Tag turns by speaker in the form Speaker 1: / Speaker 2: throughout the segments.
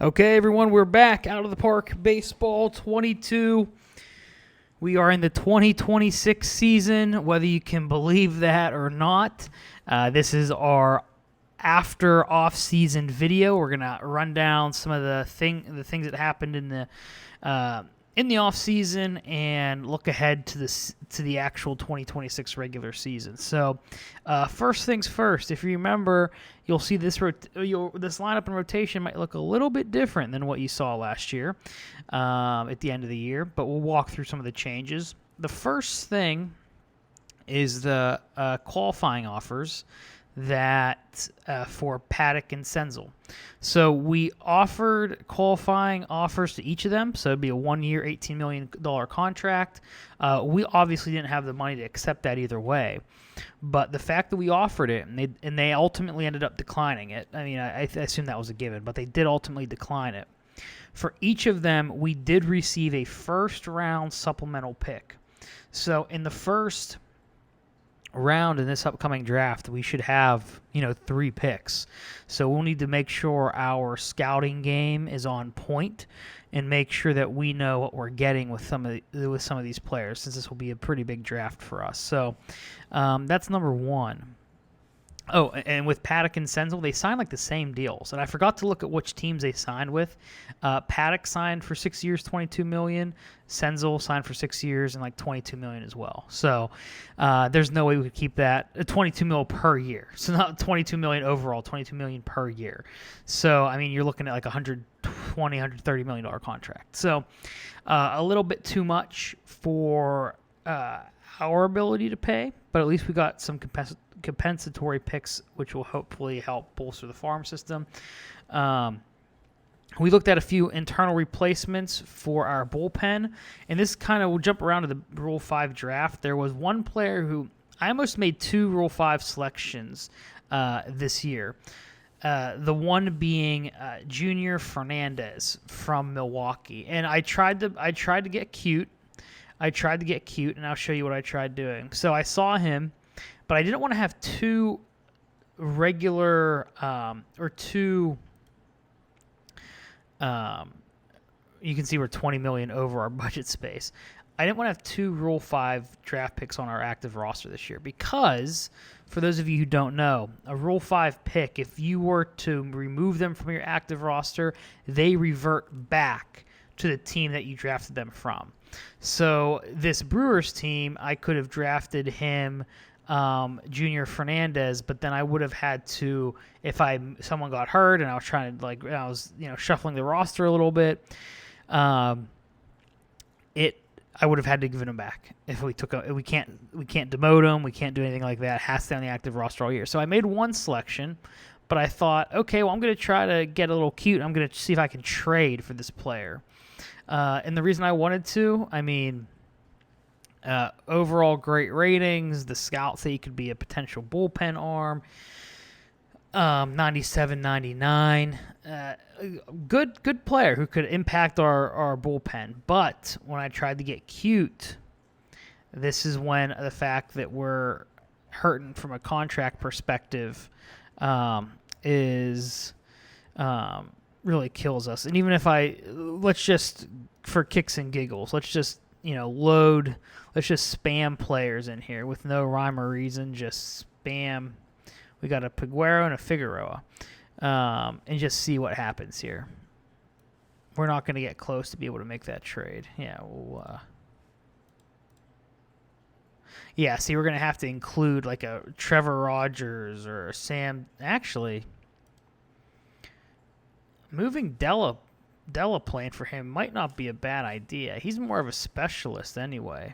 Speaker 1: Okay, everyone, we're back out of the park. Baseball 22. We are in the 2026 season, whether you can believe that or not. This is our after off-season video. We're gonna run down some of the things that happened in the off season and look ahead to the actual 2026 regular season. So, first things first. If you remember, you'll see this lineup and rotation might look a little bit different than what you saw last year at the end of the year. But we'll walk through some of the changes. The first thing is the qualifying offers that for Paddock and Senzel. So we offered qualifying offers to each of them. So it'd be a 1-year, $18 million contract. We obviously didn't have the money to accept that either way. But the fact that we offered it and they ultimately ended up declining it, I mean, I assume that was a given, but they did ultimately decline it. For each of them, we did receive a first-round supplemental pick. So in the first round in this upcoming draft, we should have 3 picks. So we'll need to make sure our scouting game is on point and make sure that we know what we're getting with some of these players, since this will be a pretty big draft for us. So that's number one. Oh, and with Paddock and Senzel, they signed like the same deals, and I forgot to look at which teams they signed with. Paddock signed for 6 years, $22 million. Senzel signed for 6 years and like $22 million as well. So there's no way we could keep that $22 million per year. So not $22 million overall, $22 million per year. So I mean, you're looking at like $120, $130 million contract. So a little bit too much for our ability to pay, but at least we got some compensatory picks, which will hopefully help bolster the farm system. We looked at a few internal replacements for our bullpen, and this kind of will jump around to the Rule 5 draft. There was one player who I almost made 2 Rule 5 selections this year. The one being Junior Fernandez from Milwaukee, and I tried to get cute. And I'll show you what I tried doing. So I saw him, but I didn't want to have 2 regular or 2. You can see we're $20 million over our budget space. I didn't want to have 2 Rule 5 draft picks on our active roster this year because, for those of you who don't know, a Rule 5 pick, if you were to remove them from your active roster, they revert back to the team that you drafted them from. So this Brewers team, I could have drafted him, Junior Fernandez, but then I would have had to, if someone got hurt and I was trying to I was shuffling the roster a little bit, I would have had to give him back. If we can't demote him, we can't do anything like that. It has to stay on the active roster all year. So I made one selection, but I thought, okay, well, I'm going to try to get a little cute. I'm going to see if I can trade for this player. And the reason I wanted to, I mean, overall great ratings. The scouts say he could be a potential bullpen arm. 97, 99. Good player who could impact our bullpen. But when I tried to get cute, this is when the fact that we're hurting from a contract perspective is really kills us. And even if let's just, for kicks and giggles, let's just spam players in here with no rhyme or reason. Just spam. We got a Peguero and a Figueroa, and just see what happens here. We're not going to get close to be able to make that trade. Yeah, see, we're going to have to include like a Trevor Rogers or a Sam. Actually, moving Delaplane for him might not be a bad idea. He's more of a specialist anyway.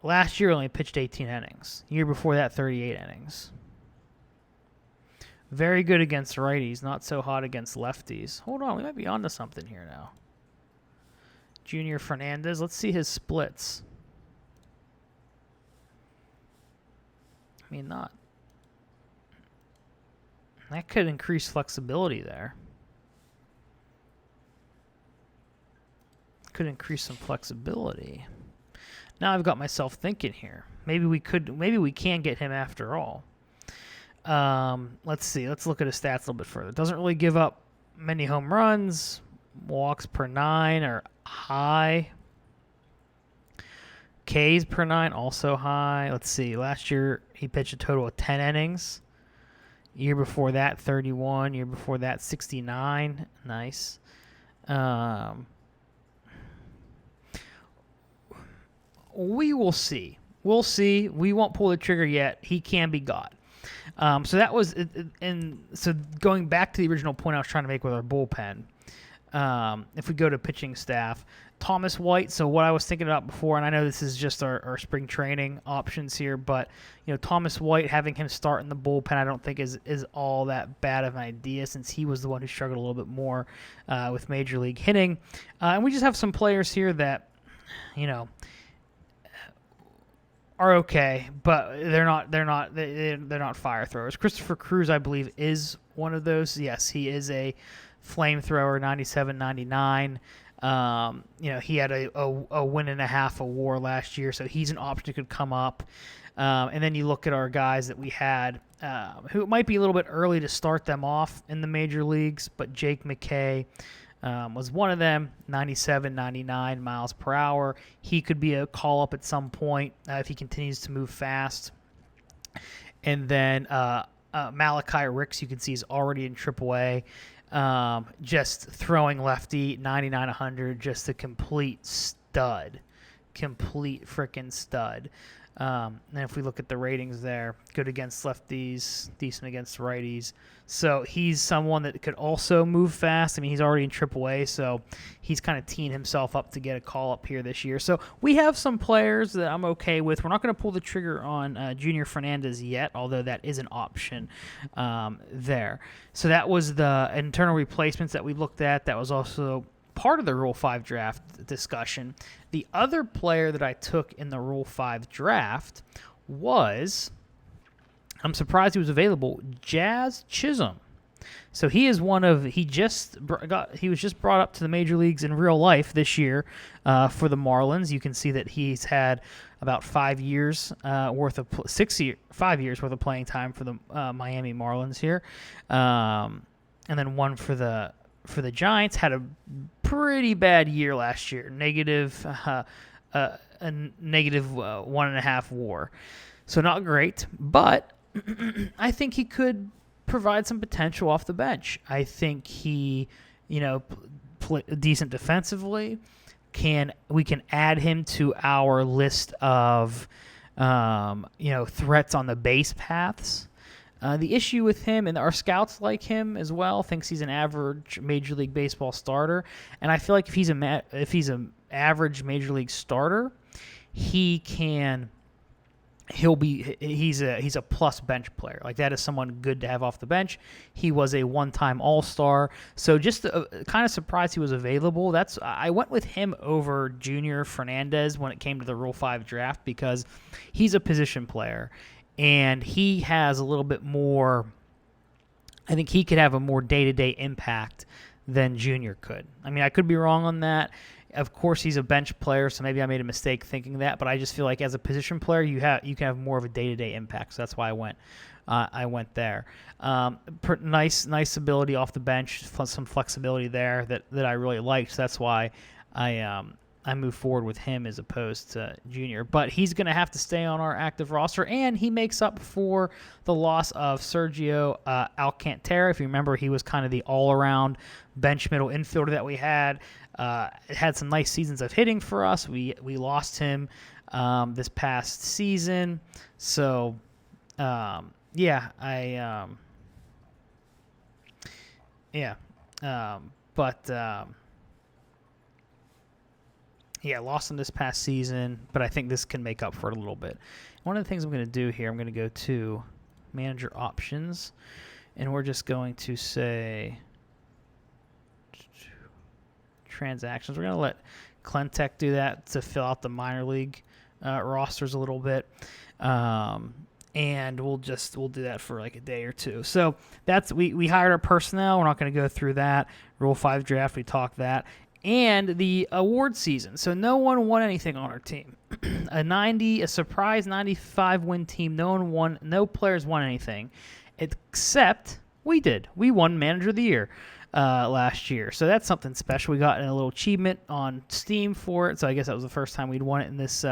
Speaker 1: Last year only pitched 18 innings. Year before that, 38 innings. Very good against righties, not so hot against lefties. Hold on, we might be onto something here now. Junior Fernandez, let's see his splits. I mean, not. That could increase flexibility there. Could increase some flexibility. Now I've got myself thinking here. Maybe we can get him after all. Let's see. Let's look at his stats a little bit further. Doesn't really give up many home runs, walks per 9 are high. Ks per 9 also high. Let's see. Last year he pitched a total of 10 innings. Year before that, 31. Year before that, 69. Nice. We will see. We'll see. We won't pull the trigger yet. He can be got. So that was, and so going back to the original point I was trying to make with our bullpen, if we go to pitching staff, Thomas White. So what I was thinking about before, and I know this is just our spring training options here, but Thomas White, having him start in the bullpen, I don't think is all that bad of an idea, since he was the one who struggled a little bit more with major league hitting, and we just have some players here that are okay, but they're not fire throwers. Christopher Cruz, I believe, is one of those. Yes, he is a flamethrower, 97, 99. He had a win and a half a WAR last year, so he's an option that could come up. And then you look at our guys that we had, who it might be a little bit early to start them off in the major leagues, but Jake McKay was one of them, 97, 99 miles per hour. He could be a call-up at some point if he continues to move fast. And then Malachi Ricks, you can see, is already in AAA. Just throwing lefty, 99, 100, just a complete stud. Complete freaking stud. And if we look at the ratings there, good against lefties, decent against righties. So he's someone that could also move fast. I mean, he's already in AAA, so he's kind of teeing himself up to get a call up here this year. So we have some players that I'm okay with. We're not going to pull the trigger on Junior Fernandez yet, although that is an option there. So that was the internal replacements that we looked at. That was also part of the Rule 5 draft discussion. The other player that I took in the Rule 5 draft was, I'm surprised he was available, Jazz Chisholm. So he is one of, he was just brought up to the major leagues in real life this year for the Marlins. You can see that he's had about 5 years worth of 5 years worth of playing time for the Miami Marlins here, and then one for the Giants. Had a pretty bad year last year, negative 1.5 WAR. So not great, but I think he could provide some potential off the bench. I think he, play decent defensively. We can add him to our list of, threats on the base paths. The issue with him, and our scouts like him as well, thinks he's an average Major League Baseball starter. And I feel like if he's an average Major League starter, he's a plus bench player. Like, that is someone good to have off the bench. He was a one-time All-Star, so just kind of surprised he was available. I went with him over Junior Fernandez when it came to the Rule 5 draft, because he's a position player. And he has a little bit more, I think he could have a more day-to-day impact than Junior could. I mean, I could be wrong on that. Of course, he's a bench player, so maybe I made a mistake thinking that. But I just feel like as a position player, you can have more of a day-to-day impact. So that's why I went there. Nice ability off the bench, some flexibility there that I really liked. So that's why I move forward with him as opposed to Junior. But he's going to have to stay on our active roster, and he makes up for the loss of Sergio Alcantara. If you remember, he was kind of the all-around bench middle infielder that we had. Had some nice seasons of hitting for us. We lost him this past season. So, lost him this past season, but I think this can make up for it a little bit. One of the things I'm going to do here, I'm going to go to manager options, and we're just going to say transactions. We're going to let Clentech do that to fill out the minor league rosters a little bit. And we'll do that for like a day or two. So that's we hired our personnel. We're not going to go through that. Rule 5 draft, we talked that. And the award season. So no one won anything on our team. A surprise 95 win team. No players won anything, except we did. We won Manager of the Year. last year. So that's something special. We got a little achievement on Steam for it. So I guess that was the first time we'd won it in this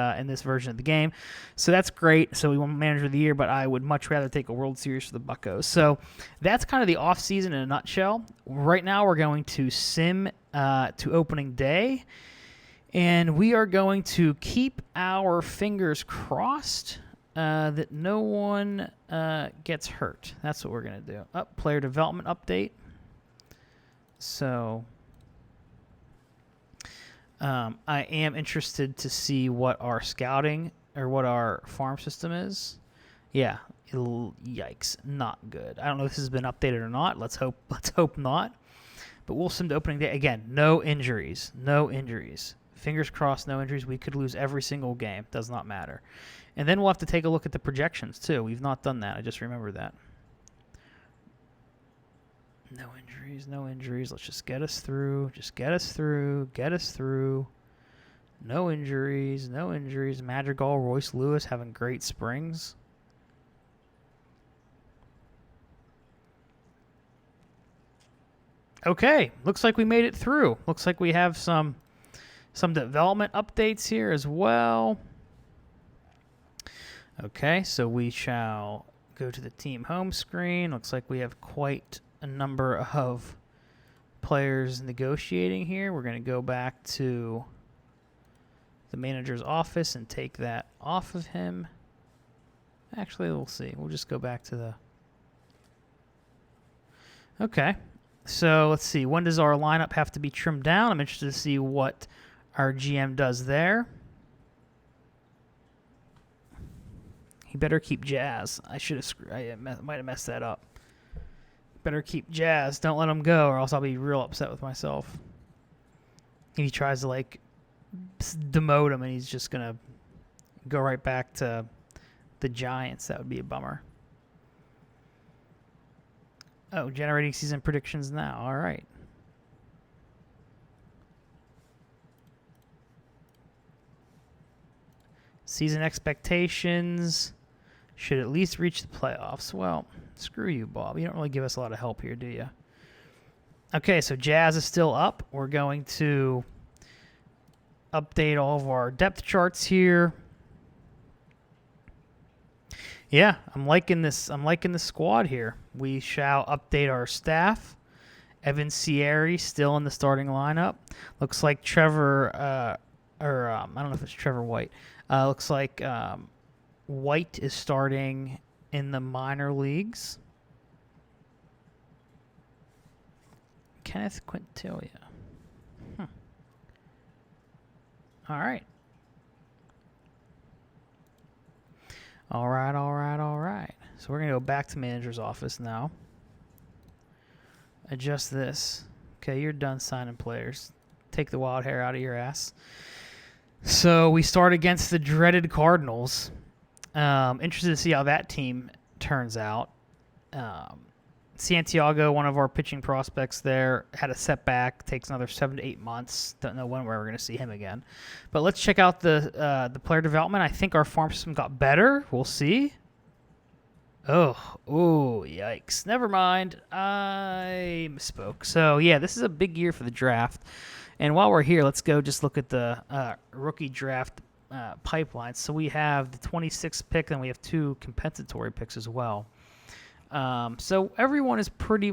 Speaker 1: version of the game. So that's great. So we won Manager of the Year, but I would much rather take a World Series for the Buccos. So that's kind of the offseason in a nutshell. Right now we're going to sim to opening day. And we are going to keep our fingers crossed that no one gets hurt. That's what we're going to do. Player development update. So I am interested to see what our scouting or what our farm system is. Yeah, yikes, not good. I don't know if this has been updated or not. Let's hope not. But we'll sim to opening day. Again, no injuries. No injuries. Fingers crossed, no injuries. We could lose every single game. Does not matter. And then we'll have to take a look at the projections, too. We've not done that. I just remembered that. No injuries, no injuries. Let's just get us through. Just get us through. Get us through. No injuries, no injuries. Madrigal, Royce Lewis having great springs. Okay, looks like we made it through. Looks like we have some development updates here as well. Okay, so we shall go to the team home screen. Looks like we have quite a number of players negotiating here. We're going to go back to the manager's office and take that off of him. Actually, we'll see. We'll just go back to the... Okay. So let's see. When does our lineup have to be trimmed down? I'm interested to see what our GM does there. He better keep Jazz. I might have messed that up. Better keep Jazz. Don't let him go, or else I'll be real upset with myself. If he tries to demote him, and he's just gonna go right back to the Giants, that would be a bummer. Oh, generating season predictions now. All right. Season expectations should at least reach the playoffs. Well, screw you, Bob. You don't really give us a lot of help here, do you? Okay, so Jazz is still up. We're going to update all of our depth charts here. Yeah, I'm liking this. I'm liking the squad here. We shall update our staff. Evan Sierri still in the starting lineup. Looks like Trevor, I don't know if it's Trevor White. Looks like White is starting in the minor leagues. Kenneth Quintilia. All right. All right. So we're going to go back to manager's office now. Adjust this. Okay, you're done signing players. Take the wild hair out of your ass. So we start against the dreaded Cardinals. Interested to see how that team turns out. Santiago, one of our pitching prospects there, had a setback. Takes another 7 to 8 months. Don't know when we're going to see him again. But let's check out the player development. I think our farm system got better. We'll see. Oh, yikes. Never mind. I misspoke. So, yeah, this is a big year for the draft. And while we're here, let's go just look at the rookie draft pipeline. So we have the 26th pick, and we have 2 compensatory picks as well. So everyone is pretty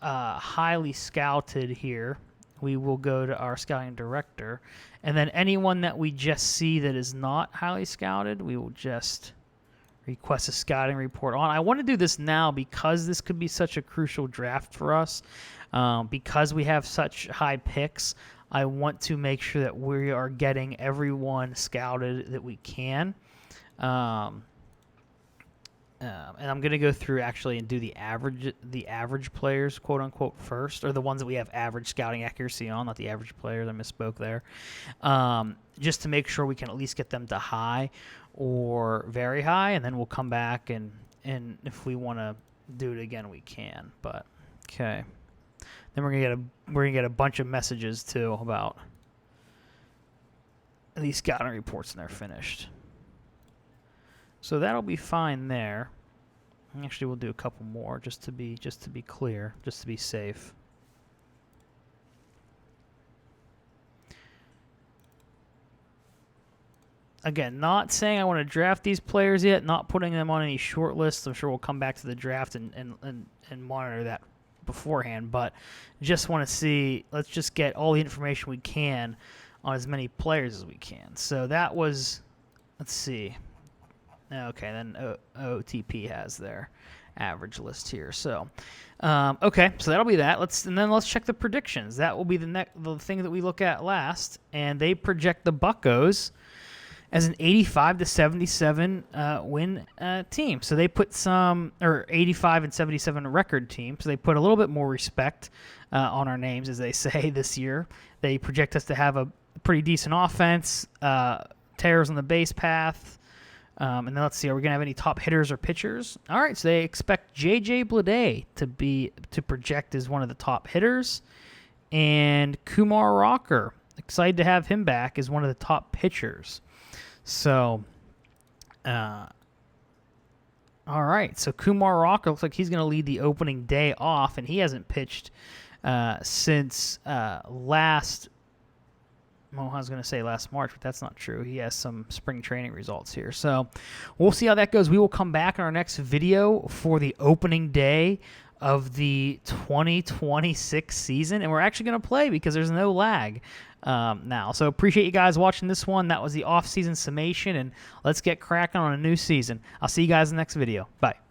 Speaker 1: highly scouted here. We will go to our scouting director, and then anyone that we just see that is not highly scouted, we will just request a scouting report on. I want to do this now because this could be such a crucial draft for us. Because we have such high picks, I want to make sure that we are getting everyone scouted that we can. And I'm going to go through actually and do the average players, quote unquote, first, or the ones that we have average scouting accuracy on, not the average players. I misspoke there. Just to make sure we can at least get them to high or very high, and then we'll come back and if we want to do it again, we can. But okay, then we're gonna get a bunch of messages too about these scouting reports, and they're finished. So that'll be fine there. Actually, we'll do a couple more just to be clear, just to be safe. Again, not saying I want to draft these players yet, not putting them on any short lists. I'm sure we'll come back to the draft and monitor that beforehand, but just want to see, let's just get all the information we can on as many players as we can. So that was, let's see. Okay, then OOTP has their average list here. So, okay, so that'll be that. Let's check the predictions. That will be the thing that we look at last, and they project the Buccos as an 85 to 77 win team. So they put 85 and 77 record team. So they put a little bit more respect on our names, as they say, this year. They project us to have a pretty decent offense, tears on the base path. And then let's see, are we going to have any top hitters or pitchers? All right, so they expect J.J. Bleday to project as one of the top hitters. And Kumar Rocker, excited to have him back as one of the top pitchers. So, all right. So Kumar Rocker looks like he's going to lead the opening day off, and he hasn't pitched since last. Well, I was going to say last March, but that's not true. He has some spring training results here. So we'll see how that goes. We will come back in our next video for the opening day of the 2026 season, and we're actually going to play because there's no lag now. So appreciate you guys watching this one. That was the off-season summation, and let's get cracking on a new season. I'll see you guys in the next video. Bye.